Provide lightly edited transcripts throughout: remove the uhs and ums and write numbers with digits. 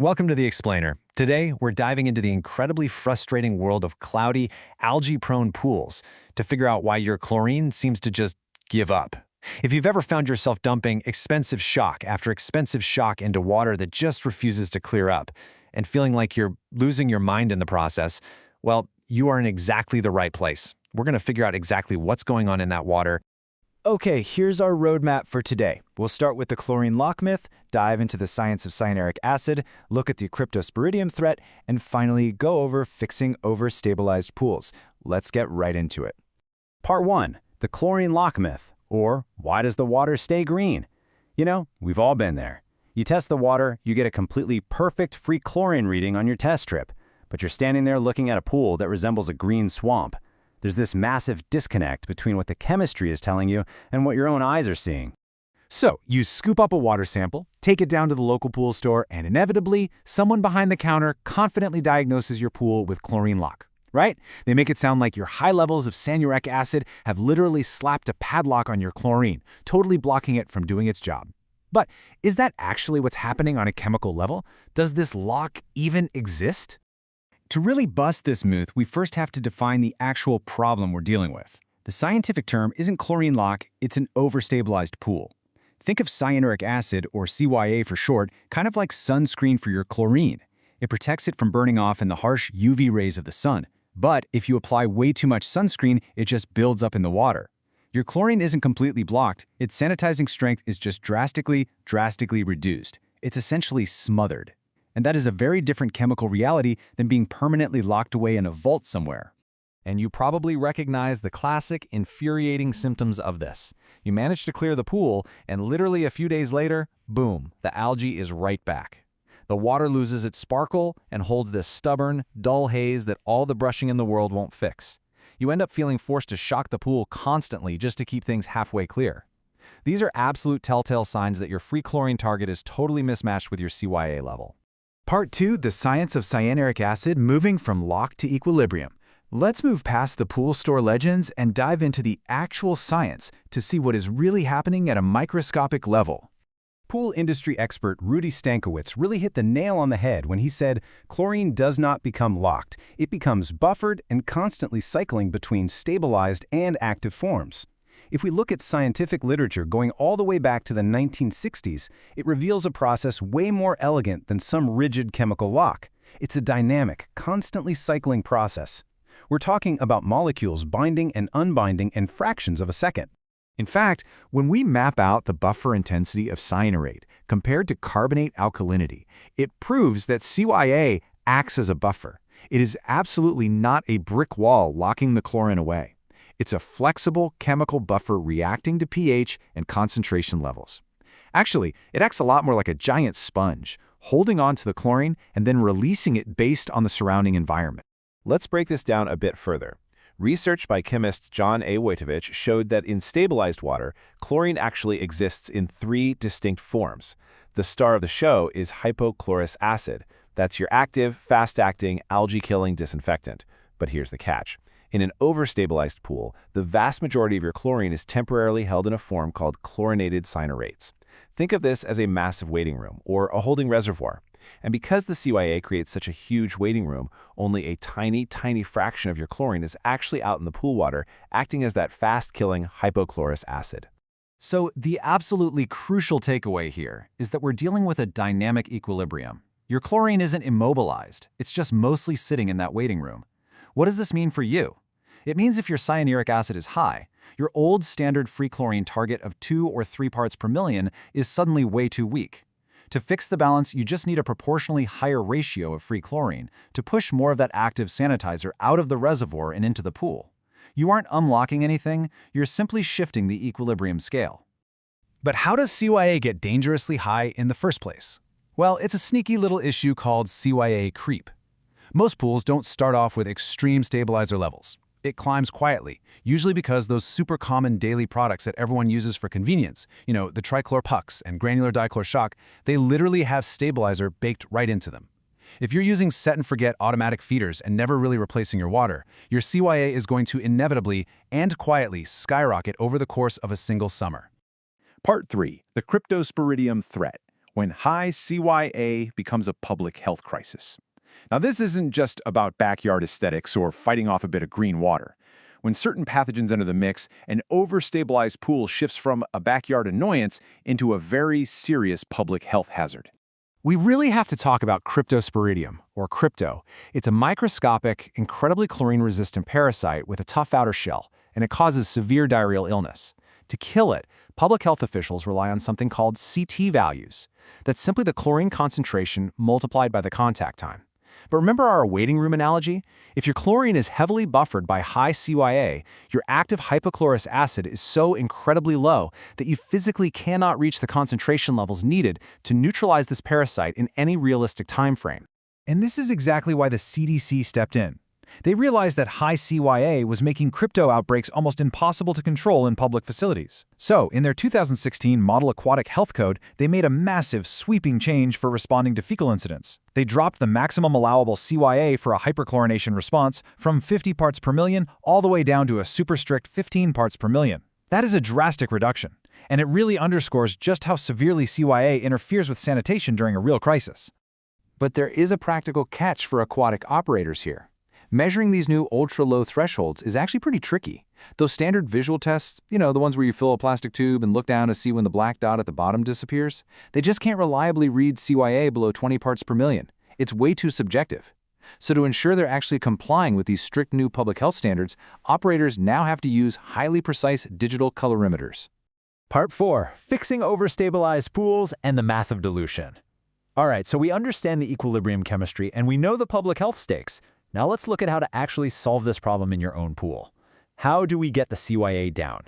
Welcome to The Explainer. Today, we're diving into the incredibly frustrating world of cloudy, algae-prone pools to figure out why your chlorine seems to just give up. If you've ever found yourself dumping expensive shock after expensive shock into water that just refuses to clear up, and feeling like you're losing your mind in the process, well, you are in exactly the right place. We're going to figure out exactly what's going on in that water. Okay, here's our roadmap for today. We'll start with the chlorine-lock myth, dive into the science of cyanuric acid, look at the cryptosporidium threat, and finally go over fixing overstabilized pools. Let's get right into it. Part 1. The chlorine-lock myth, or why does the water stay green? You know, we've all been there. You test the water, you get a completely perfect free chlorine reading on your test strip, but you're standing there looking at a pool that resembles a green swamp. There's this massive disconnect between what the chemistry is telling you and what your own eyes are seeing. So, you scoop up a water sample, take it down to the local pool store, and inevitably, someone behind the counter confidently diagnoses your pool with chlorine-lock, right? They make it sound like your high levels of cyanuric acid have literally slapped a padlock on your chlorine, totally blocking it from doing its job. But is that actually what's happening on a chemical level? Does this lock even exist? To really bust this myth, we first have to define the actual problem we're dealing with. The scientific term isn't chlorine lock, it's an overstabilized pool. Think of cyanuric acid, or CYA for short, kind of like sunscreen for your chlorine. It protects it from burning off in the harsh UV rays of the sun. But if you apply way too much sunscreen, it just builds up in the water. Your chlorine isn't completely blocked, its sanitizing strength is just drastically reduced. It's essentially smothered. And that is a very different chemical reality than being permanently locked away in a vault somewhere. And you probably recognize the classic, infuriating symptoms of this. You manage to clear the pool, and literally a few days later, boom, the algae is right back. The water loses its sparkle and holds this stubborn, dull haze that all the brushing in the world won't fix. You end up feeling forced to shock the pool constantly just to keep things halfway clear. These are absolute telltale signs that your free chlorine target is totally mismatched with your CYA level. Part 2. The science of cyanuric acid moving from lock to equilibrium. Let's move past the pool store legends and dive into the actual science to see what is really happening at a microscopic level. Pool industry expert Rudy Stankiewicz really hit the nail on the head when he said chlorine does not become locked, it becomes buffered and constantly cycling between stabilized and active forms. If we look at scientific literature going all the way back to the 1960s, it reveals a process way more elegant than some rigid chemical lock. It's a dynamic, constantly cycling process. We're talking about molecules binding and unbinding in fractions of a second. In fact, when we map out the buffer intensity of cyanurate compared to carbonate alkalinity, it proves that CYA acts as a buffer. It is absolutely not a brick wall locking the chlorine away. It's a flexible chemical buffer reacting to pH and concentration levels. Actually, it acts a lot more like a giant sponge, holding on to the chlorine and then releasing it based on the surrounding environment. Let's break this down a bit further. Research by chemist John A. Wojtowicz showed that in stabilized water, chlorine actually exists in 3 distinct forms. The star of the show is hypochlorous acid. That's your active, fast-acting, algae-killing disinfectant. But here's the catch. In an overstabilized pool, the vast majority of your chlorine is temporarily held in a form called chlorinated cyanurates. Think of this as a massive waiting room, or a holding reservoir. And because the CYA creates such a huge waiting room, only a tiny fraction of your chlorine is actually out in the pool water, acting as that fast-killing hypochlorous acid. So the absolutely crucial takeaway here is that we're dealing with a dynamic equilibrium. Your chlorine isn't immobilized, it's just mostly sitting in that waiting room. What does this mean for you? It means if your cyanuric acid is high, your old standard free chlorine target of 2 or 3 parts per million is suddenly way too weak. To fix the balance, you just need a proportionally higher ratio of free chlorine to push more of that active sanitizer out of the reservoir and into the pool. You aren't unlocking anything, you're simply shifting the equilibrium scale. But how does CYA get dangerously high in the first place? Well, it's a sneaky little issue called CYA creep. Most pools don't start off with extreme stabilizer levels. It climbs quietly, usually because those super common daily products that everyone uses for convenience, the trichlor pucks and granular dichlor shock, they literally have stabilizer baked right into them. If you're using set-and-forget automatic feeders and never really replacing your water, your CYA is going to inevitably and quietly skyrocket over the course of a single summer. Part 3. The cryptosporidium threat, when high CYA becomes a public health crisis. Now, this isn't just about backyard aesthetics or fighting off a bit of green water. When certain pathogens enter the mix, an overstabilized pool shifts from a backyard annoyance into a very serious public health hazard. We really have to talk about cryptosporidium, or crypto. It's a microscopic, incredibly chlorine-resistant parasite with a tough outer shell, and it causes severe diarrheal illness. To kill it, public health officials rely on something called CT values. That's simply the chlorine concentration multiplied by the contact time. But remember our waiting room analogy? If your chlorine is heavily buffered by high CYA, your active hypochlorous acid is so incredibly low that you physically cannot reach the concentration levels needed to neutralize this parasite in any realistic time frame. And this is exactly why the CDC stepped in. They realized that high CYA was making crypto outbreaks almost impossible to control in public facilities. So, in their 2016 Model Aquatic Health Code, they made a massive, sweeping change for responding to fecal incidents. They dropped the maximum allowable CYA for a hyperchlorination response from 50 parts per million all the way down to a super strict 15 parts per million. That is a drastic reduction, and it really underscores just how severely CYA interferes with sanitation during a real crisis. But there is a practical catch for aquatic operators here. Measuring these new ultra-low thresholds is actually pretty tricky. Those standard visual tests, the ones where you fill a plastic tube and look down to see when the black dot at the bottom disappears, they just can't reliably read CYA below 20 parts per million. It's way too subjective. So to ensure they're actually complying with these strict new public health standards, operators now have to use highly precise digital colorimeters. Part 4. Fixing overstabilized pools and the math of dilution. All right, so we understand the equilibrium chemistry and we know the public health stakes. Now let's look at how to actually solve this problem in your own pool. How do we get the CYA down?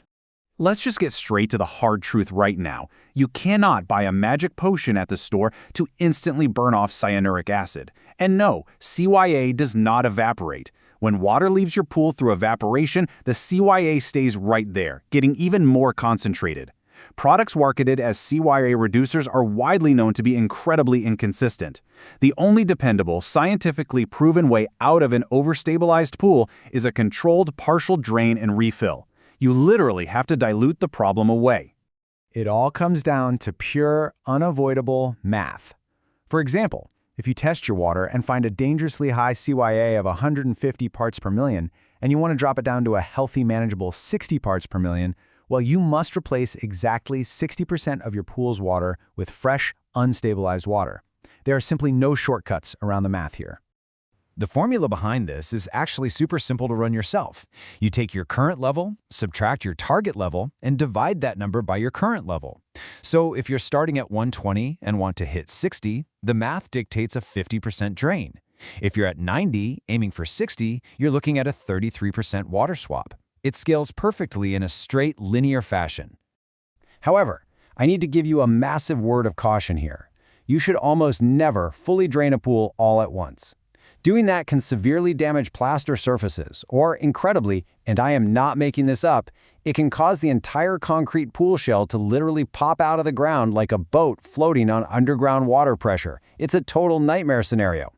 Let's just get straight to the hard truth right now. You cannot buy a magic potion at the store to instantly burn off cyanuric acid. And no, CYA does not evaporate. When water leaves your pool through evaporation, the CYA stays right there, getting even more concentrated. Products marketed as CYA reducers are widely known to be incredibly inconsistent. The only dependable, scientifically proven way out of an overstabilized pool is a controlled partial drain and refill. You literally have to dilute the problem away. It all comes down to pure, unavoidable math. For example, if you test your water and find a dangerously high CYA of 150 parts per million, and you want to drop it down to a healthy, manageable 60 parts per million, well, you must replace exactly 60% of your pool's water with fresh, unstabilized water. There are simply no shortcuts around the math here. The formula behind this is actually super simple to run yourself. You take your current level, subtract your target level, and divide that number by your current level. So if you're starting at 120 and want to hit 60, the math dictates a 50% drain. If you're at 90, aiming for 60, you're looking at a 33% water swap. It scales perfectly in a straight, linear fashion. However, I need to give you a massive word of caution here. You should almost never fully drain a pool all at once. Doing that can severely damage plaster surfaces, or incredibly, and I am not making this up, it can cause the entire concrete pool shell to literally pop out of the ground like a boat floating on underground water pressure. It's a total nightmare scenario.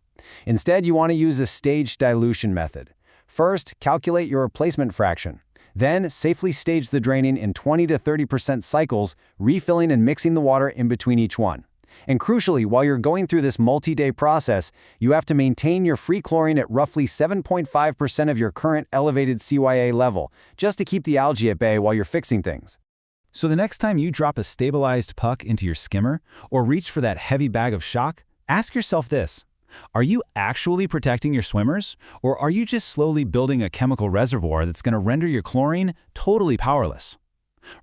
Instead, you want to use a staged dilution method. First, calculate your replacement fraction. Then, safely stage the draining in 20 to 30% cycles, refilling and mixing the water in between each one. And crucially, while you're going through this multi-day process, you have to maintain your free chlorine at roughly 7.5% of your current elevated CYA level, just to keep the algae at bay while you're fixing things. So the next time you drop a stabilized puck into your skimmer, or reach for that heavy bag of shock, ask yourself this. Are you actually protecting your swimmers, or are you just slowly building a chemical reservoir that's going to render your chlorine totally powerless?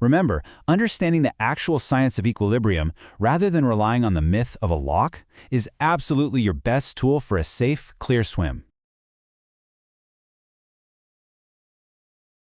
Remember, understanding the actual science of equilibrium, rather than relying on the myth of a lock, is absolutely your best tool for a safe, clear swim.